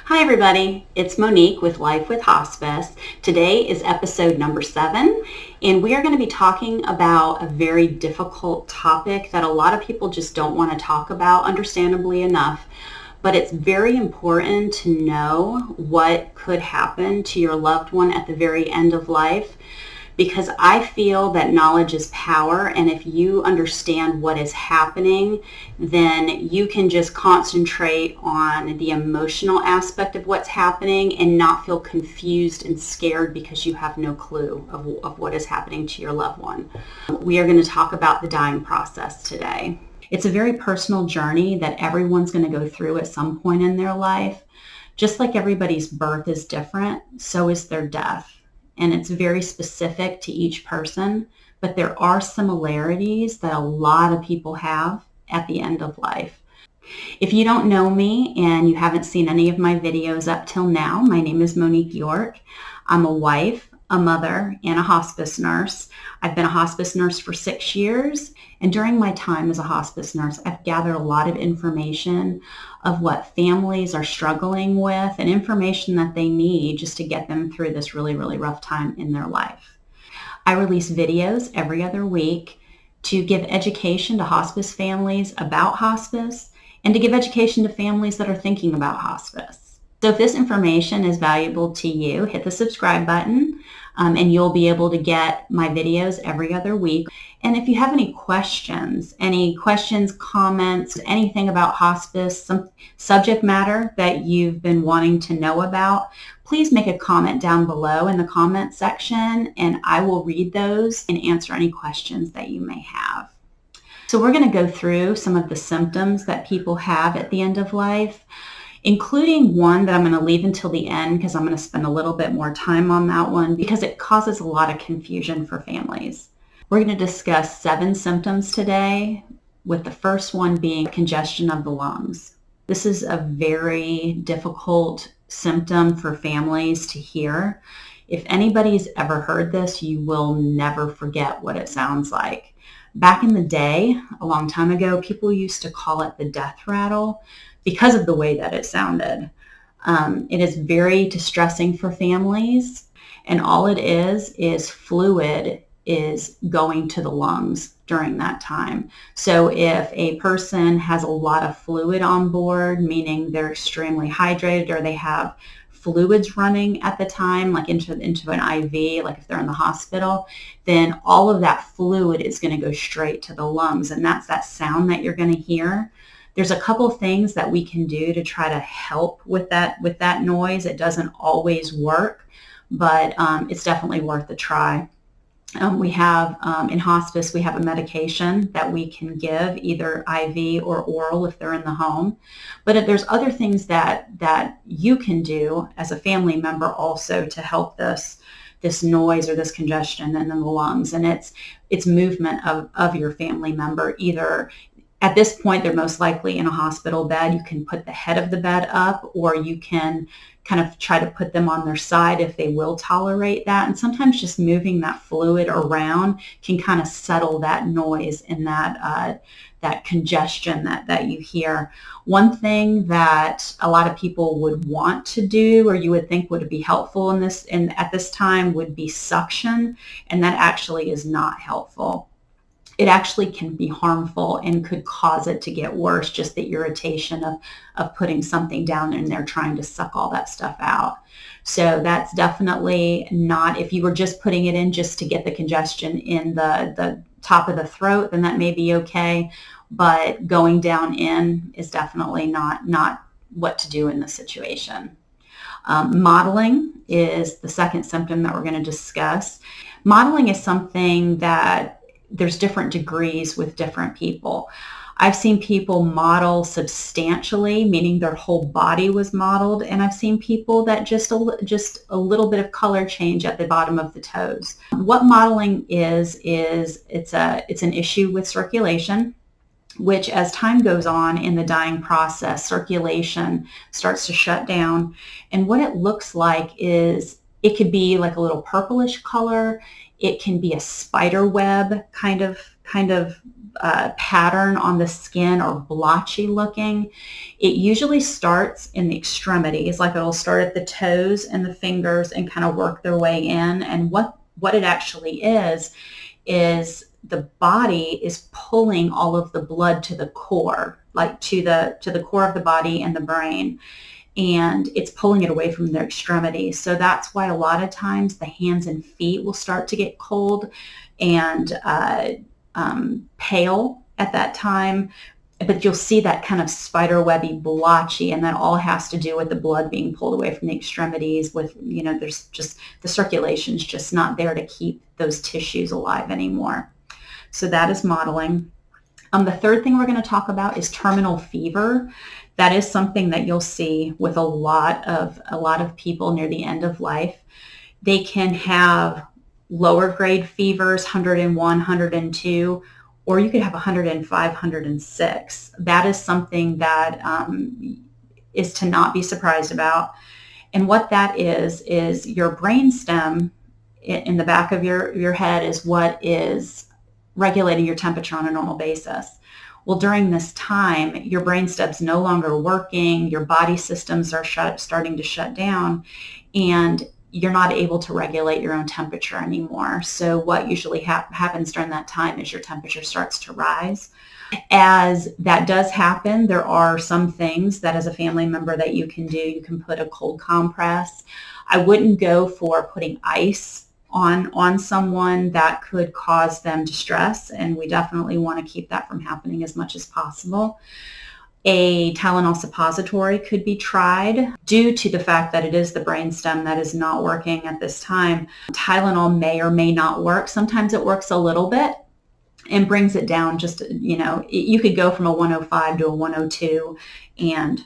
Hi everybody, it's Monique with Life with Hospice. Today is episode number 7, and we are going to be talking about a very difficult topic that a lot of people just don't want to talk about, understandably enough. But it's very important to know what could happen to your loved one at the very end of life, because I feel that knowledge is power, and if you understand what is happening, then you can just concentrate on the emotional aspect of what's happening and not feel confused and scared because you have no clue of what is happening to your loved one. We are going to talk about the dying process today. It's a very personal journey that everyone's going to go through at some point in their life. Just like everybody's birth is different, so is their death. And it's very specific to each person, but there are similarities that a lot of people have at the end of life. If you don't know me and you haven't seen any of my videos up till now, my name is Monique York. I'm a wife, a mother, and a hospice nurse. I've been a hospice nurse for 6 years, and during my time as a hospice nurse, I've gathered a lot of information of what families are struggling with and information that they need just to get them through this really, really rough time in their life. I release videos every other week to give education to hospice families about hospice and to give education to families that are thinking about hospice. So if this information is valuable to you, hit the subscribe button and you'll be able to get my videos every other week. And if you have any questions, comments, anything about hospice, some subject matter that you've been wanting to know about, please make a comment down below in the comment section and I will read those and answer any questions that you may have. So we're going to go through some of the symptoms that people have at the end of life, including one that I'm going to leave until the end because I'm going to spend a little bit more time on that one because it causes a lot of confusion for families. We're going to discuss 7 symptoms today, with the first one being congestion of the lungs. This is a very difficult symptom for families to hear. If anybody's ever heard this, you will never forget what it sounds like. Back in the day, a long time ago, people used to call it the death rattle because of the way that it sounded. It is very distressing for families, and all it is fluid is going to the lungs during that time. So if a person has a lot of fluid on board, meaning they're extremely hydrated or they have fluids running at the time, like into an IV, like if they're in the hospital, then all of that fluid is going to go straight to the lungs, and that's that sound that you're going to hear. There's a couple things that we can do to try to help with that noise. It doesn't always work, but it's definitely worth a try. We have, in hospice, we have a medication that we can give, either IV or oral if they're in the home. But if there's other things that you can do as a family member also to help this noise or this congestion in the lungs, and it's movement of your family member. Either at this point, they're most likely in a hospital bed. You can put the head of the bed up, or you can kind of try to put them on their side if they will tolerate that. And sometimes just moving that fluid around can kind of settle that noise and that congestion that you hear. One thing that a lot of people would want to do, or you would think would be helpful at this time, would be suction, and that actually is not helpful. It actually can be harmful and could cause it to get worse, just the irritation of putting something down in there trying to suck all that stuff out. So that's definitely not, if you were just putting it in just to get the congestion in the top of the throat, then that may be okay, but going down in is definitely not what to do in this situation. Mottling is the second symptom that we're going to discuss. Mottling is something that there's different degrees with different people. I've seen people model substantially, meaning their whole body was modeled, and I've seen people that just a little bit of color change at the bottom of the toes. What modeling is it's an issue with circulation, which as time goes on in the dying process, circulation starts to shut down, and what it looks like is it could be like a little purplish color. It can be a spider web kind of kind of pattern on the skin or blotchy looking, it usually starts in the extremities. Like it'll start at the toes and the fingers and kind of work their way in. And what it actually is the body is pulling all of the blood to the core, like to the core of the body and the brain. And it's pulling it away from their extremities. So that's why a lot of times the hands and feet will start to get cold and pale at that time. But you'll see that kind of spiderwebby blotchy, and that all has to do with the blood being pulled away from the extremities with, there's just the circulation's just not there to keep those tissues alive anymore. So that is mottling. The third thing we're going to talk about is terminal fever. That is something that you'll see with a lot of people near the end of life. They can have lower grade fevers, 101, 102, or you could have 105, 106. That is something that is to not be surprised about. And what that is your brainstem in the back of your head is what is regulating your temperature on a normal basis. Well, during this time, your brainstem's no longer working, your body systems are starting to shut down, and you're not able to regulate your own temperature anymore. So what usually happens during that time is your temperature starts to rise. As that does happen, there are some things that as a family member that you can do. You can put a cold compress. I wouldn't go for putting ice on someone. That could cause them distress, and we definitely want to keep that from happening as much as possible. A Tylenol suppository could be tried. Due to the fact that it is the brainstem that is not working at this time, Tylenol may or may not work. Sometimes it works a little bit and brings it down just, you could go from a 105 to a 102, and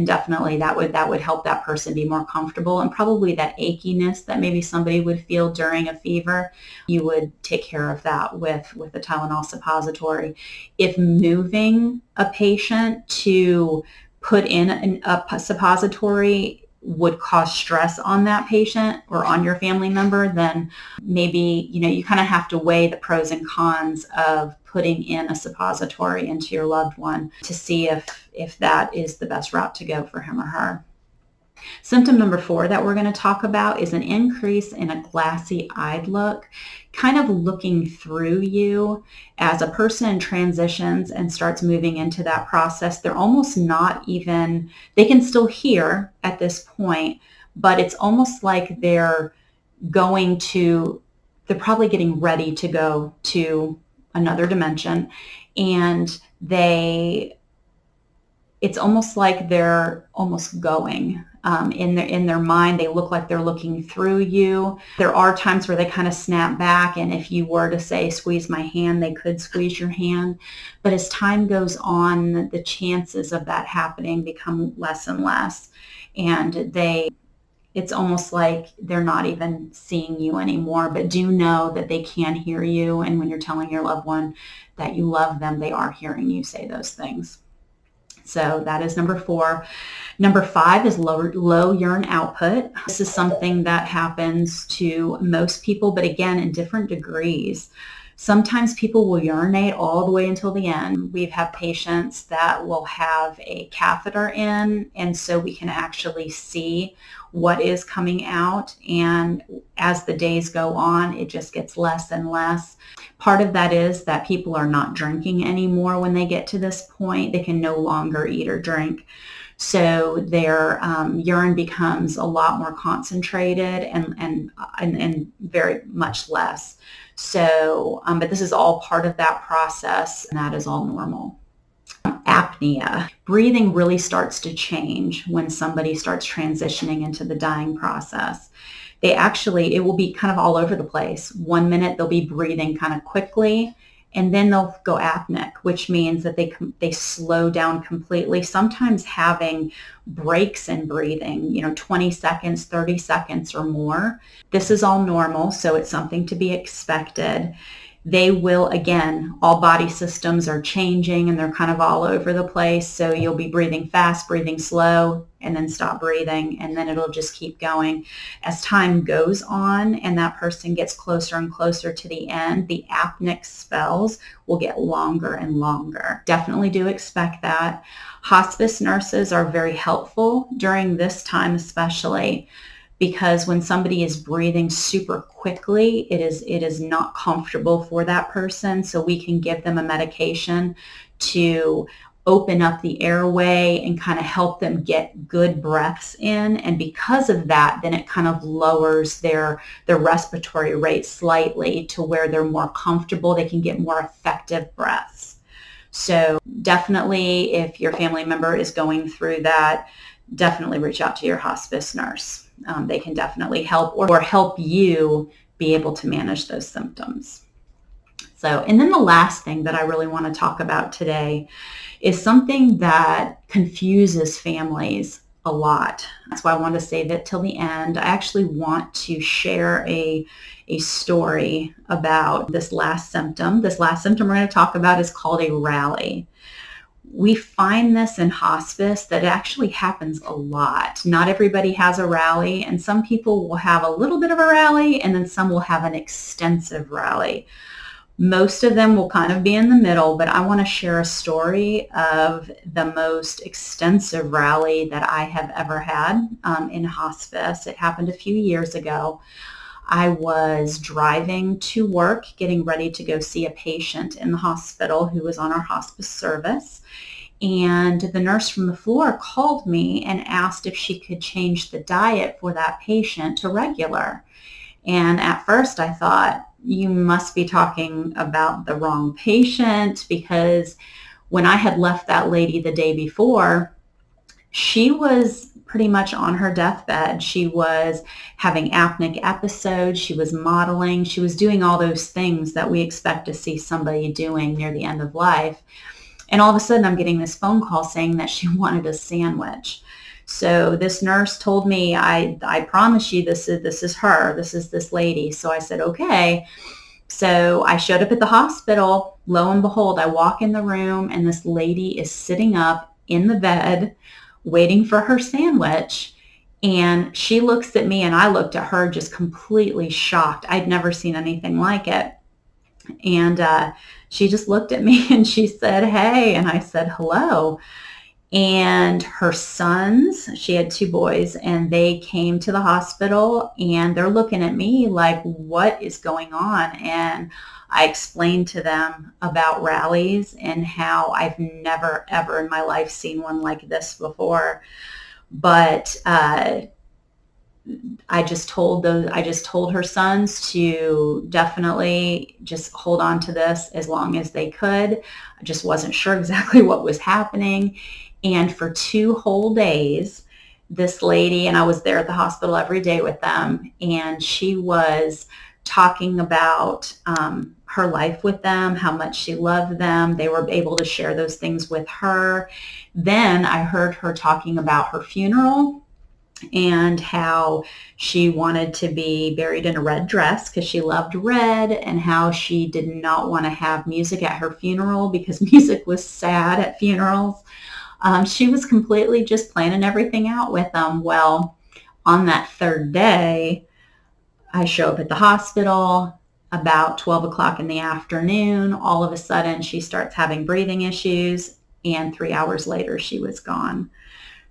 definitely that would help that person be more comfortable. And probably that achiness that maybe somebody would feel during a fever, you would take care of that with the Tylenol suppository. If moving a patient to put in a suppository would cause stress on that patient or on your family member, then maybe, you kind of have to weigh the pros and cons of putting in a suppository into your loved one to see if that is the best route to go for him or her. Symptom number 4 that we're going to talk about is an increase in a glassy-eyed look, kind of looking through you. As a person transitions and starts moving into that process, they're almost not even, they can still hear at this point, but it's almost like they're probably getting ready to go to another dimension, and it's almost like they're almost going. In their mind, they look like they're looking through you. There are times where they kind of snap back, and if you were to say, squeeze my hand, they could squeeze your hand. But as time goes on, the chances of that happening become less and less. And it's almost like they're not even seeing you anymore, but do know that they can hear you. And when you're telling your loved one that you love them, they are hearing you say those things. So that is number 4. Number 5 is low urine output. This is something that happens to most people, but again, in different degrees. Sometimes people will urinate all the way until the end. We've had patients that will have a catheter in, and so we can actually see what is coming out. And as the days go on, it just gets less and less. Part of that is that people are not drinking anymore when they get to this point. They can no longer eat or drink. So their urine becomes a lot more concentrated and very much less. So, but this is all part of that process, and that is all normal. Apnea. Breathing really starts to change when somebody starts transitioning into the dying process. It will be kind of all over the place. 1 minute they'll be breathing kind of quickly, and then they'll go apneic, which means that they slow down completely, sometimes having breaks in breathing, 20 seconds, 30 seconds or more. This is all normal, so it's something to be expected. they will, again, all body systems are changing and they're kind of all over the place. So you'll be breathing fast, breathing slow, and then stop breathing. And then it'll just keep going. As time goes on and that person gets closer and closer to the end, the apneic spells will get longer and longer. Definitely do expect that. Hospice nurses are very helpful during this time, especially because when somebody is breathing super quickly, it is not comfortable for that person. So we can give them a medication to open up the airway and kind of help them get good breaths in. And because of that, then it kind of lowers their respiratory rate slightly to where they're more comfortable. They can get more effective breaths. So definitely, if your family member is going through that, definitely reach out to your hospice nurse. They can definitely help or help you be able to manage those symptoms. So, and then the last thing that I really want to talk about today is something that confuses families a lot. That's why I want to save it till the end. I actually want to share a story about this last symptom. This last symptom we're going to talk about is called a rally. We find this in hospice that it actually happens a lot. Not everybody has a rally, and some people will have a little bit of a rally, and then some will have an extensive rally. Most of them will kind of be in the middle, but I want to share a story of the most extensive rally that I have ever had in hospice. It happened a few years ago. I was driving to work, getting ready to go see a patient in the hospital who was on our hospice service. And the nurse from the floor called me and asked if she could change the diet for that patient to regular. And at first I thought, you must be talking about the wrong patient, because when I had left that lady the day before, she was pretty much on her deathbed. She was having apneic episodes. She was modeling. She was doing all those things that we expect to see somebody doing near the end of life. And all of a sudden, I'm getting this phone call saying that she wanted a sandwich. So this nurse told me, I promise you, this is her. This is this lady. So I said, okay. So I showed up at the hospital. Lo and behold, I walk in the room and this lady is sitting up in the bed waiting for her sandwich. And she looks at me and I looked at her just completely shocked. I'd never seen anything like it. And she just looked at me and she said, hey. And I said, hello. And her sons, she had 2 boys, and they came to the hospital and they're looking at me like, what is going on? And I explained to them about rallies and how I've never, ever in my life seen one like this before. But I just told her sons to definitely just hold on to this as long as they could. I just wasn't sure exactly what was happening. And for 2 whole days, this lady, and I was there at the hospital every day with them, and she was talking about her life with them, how much she loved them. They were able to share those things with her. Then I heard her talking about her funeral and how she wanted to be buried in a red dress because she loved red, and how she did not want to have music at her funeral because music was sad at funerals. She was completely just planning everything out with them. Well, on that 3rd day, I show up at the hospital about 12 o'clock in the afternoon. All of a sudden, she starts having breathing issues, and 3 hours later, she was gone.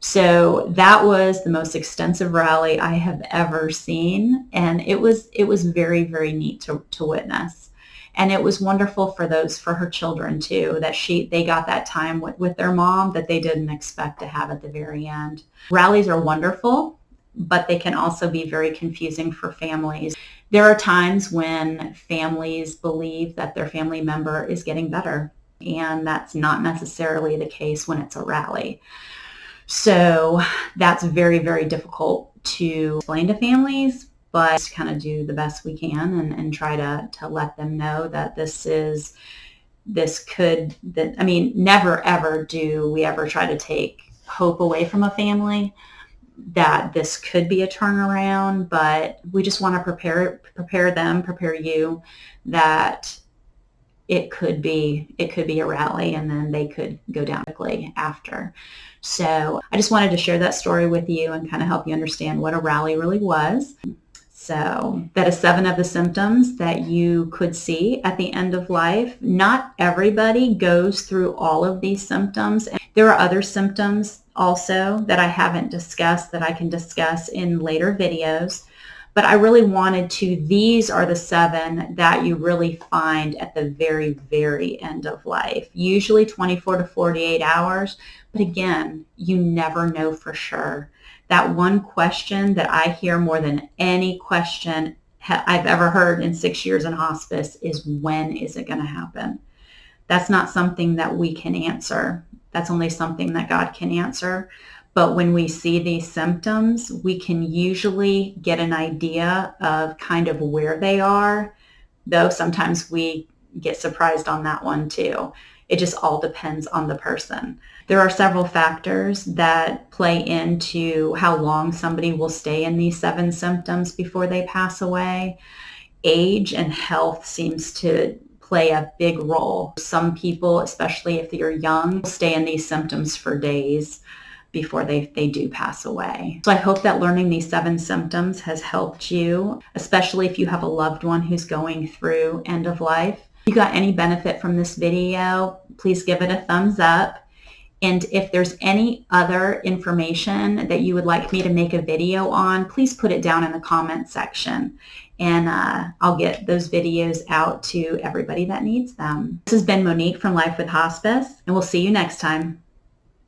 So that was the most extensive rally I have ever seen, and it was very, very neat to witness. And it was wonderful for her children too, that they got that time with their mom that they didn't expect to have at the very end. Rallies are wonderful, but they can also be very confusing for families. There are times when families believe that their family member is getting better, and that's not necessarily the case when it's a rally. So that's very, very difficult to explain to families, but kind of do the best we can and try to let them know that never ever do we ever try to take hope away from a family, that this could be a turnaround, but we just want to prepare you that it could be a rally, and then they could go down quickly after. So I just wanted to share that story with you and kind of help you understand what a rally really was. So that is 7 of the symptoms that you could see at the end of life. Not everybody goes through all of these symptoms. There are other symptoms also that I haven't discussed that I can discuss in later videos. But I really wanted to, these are the 7 that you really find at the very, very end of life. Usually 24 to 48 hours. But again, you never know for sure. That one question that I hear more than any question I've ever heard in 6 years in hospice is, when is it going to happen? That's not something that we can answer. That's only something that God can answer. But when we see these symptoms, we can usually get an idea of kind of where they are, though sometimes we get surprised on that one too. It just all depends on the person. There are several factors that play into how long somebody will stay in these 7 symptoms before they pass away. Age and health seems to play a big role. Some people, especially if you're young, stay in these symptoms for days before they do pass away. So I hope that learning these 7 symptoms has helped you, especially if you have a loved one who's going through end of life. If you got any benefit from this video, please give it a thumbs up. And if there's any other information that you would like me to make a video on, please put it down in the comment section. And I'll get those videos out to everybody that needs them. This has been Monique from Life with Hospice, and we'll see you next time.